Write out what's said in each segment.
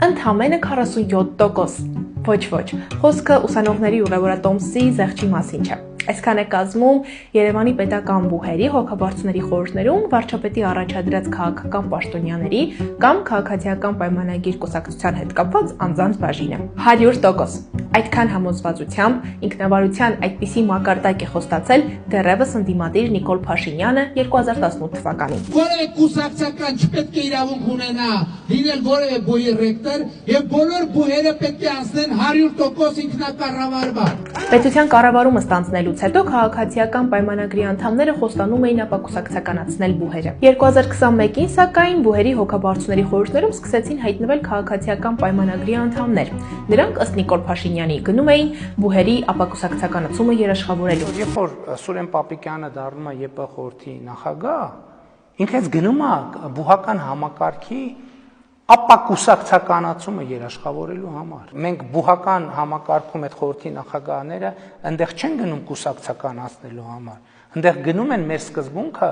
Ընդամենը 47%։ Ոչ, խոսքը ուսանողների ուղևորատոմսի զեղչի մասին չէ։ Այսքան է կազմում Երևանի պետական բուհերի հոգաբարձուների խորհուրդներում վարչապետի առաջադրած քաղաքական պաշտոնյաների կամ քաղաքացիական պայմանագիր կուսակցության հետ կապված անձանց բաժինը։ 100%։ Այդքան համոզվածությամբ ինքնավարության այդպիսի մակարդակ է խոստացել դեռևս ընդդիմադիր Նիկոլ Փաշինյանը 2018 թվականին։ Որևէ կուսակցական չպետք է իրավունք ունենա լինել որևէ բուհի ռեկտոր եւ բոլոր բուհերը պետք է անցնեն 100% ինքնակառավարման։ Պետության կառավարումը ստանձնելուց հետո քաղաքացիական պայմանագրի անդամները խոստանում էին ապակուսակցականացնել բուհերը։ 2021-ին, սակայն, բուհերի հոգաբարձուների խորհուրդներում սկսեցին հայտնվել քաղաքացիական պայմանագրի անդամներ։ Նրանք, ըստ Նիկոլ Փաշինյանի, գնում էին բուհերի ապակուսակցականացումը երաշխավորելու։ Երբ որ Սուրեն Պապիկյանը դառնում է ԵՊ խորհրդի նախագահ, ինքը հենց գնում է բուհական համակարգի ապակուսակցականացումը երաշխավորելու համար։ Մենք բուհական համակարգում այդ խորհրդի նախագահները այնտեղ չեն գնում կուսակցականացնելու համար, այնտեղ գնում են մեր սկզբունքը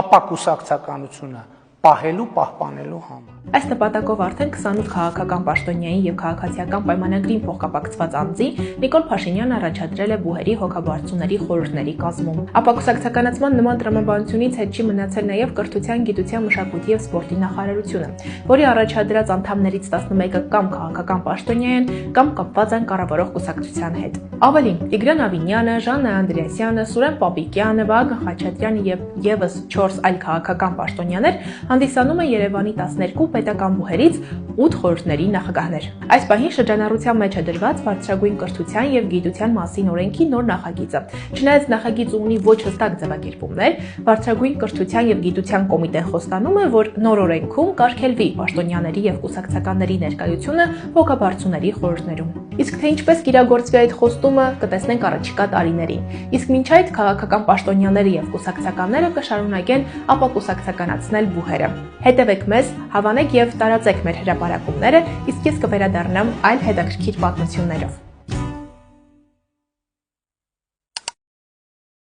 ապակուսակցականությունը պահելու, պահպանելու համար։ Այս նպատակով արդեն 28 քաղաքական պաշտոնյայի եւ քաղաքացիական պայմանագրին փոխկապակցված անձի Նիկոլ Փաշինյանը առաջադրել է բուհերի հոգաբարձուների խորհուրդների կազմում։ Ապակուսակցականացման նման տրամաբանությունից հետ չի մնացել նաեւ Կրթության, Գիտության, Մշակույթի եւ Սպորտի նախարարությունը, որի առաջադրած անդամներից 11-ը կամ քաղաքական պաշտոնյա են, կամ կապված են կառավարող կուսակցության հետ։ Ավելին, Տիգրան Ավինյանը, Ժաննա Անդրեասյանը, Սուրեն Պապիկյանը, Վահագն Խաչատրյանը եւ եւս 4 այլ քաղաքական պաշտոնյաներ հանդիսանում են Երևանի 12 պետական բուհերից 8 խորհուրդների նախագահներ։ Այս պահին շրջանառության մեջ է դրված Բարձրագույն կրթության եւ գիտության մասին օրենքի նոր նախագիծը։ Չնայած նախագիծը ունի ոչ հստակ ձևակերպումներ, Բարձրագույն կրթության եւ գիտության կոմիտեն խոստանում է, որ նոր օրենքում կարգելվի պաշտոնյաների եւ կուսակցականների ներկայությունը հոգաբարձուների խորհուրդներում։ Իսկ թե ինչպես կիրագործվի այդ խոստումը, կտեսնենք առաջիկա տարիներին։ Իսկ մինչ այդ քաղաքական պաշտոնյաները եւ կուսակցականները կշարունակեն ապակուսակցականացնել բուհերը։ Հետևեք մեզ, հավանեք եւ տարածեք մեր հրապարակումները, իսկ ես կվերադառնամ այլ հետաքրքիր պատմություններով։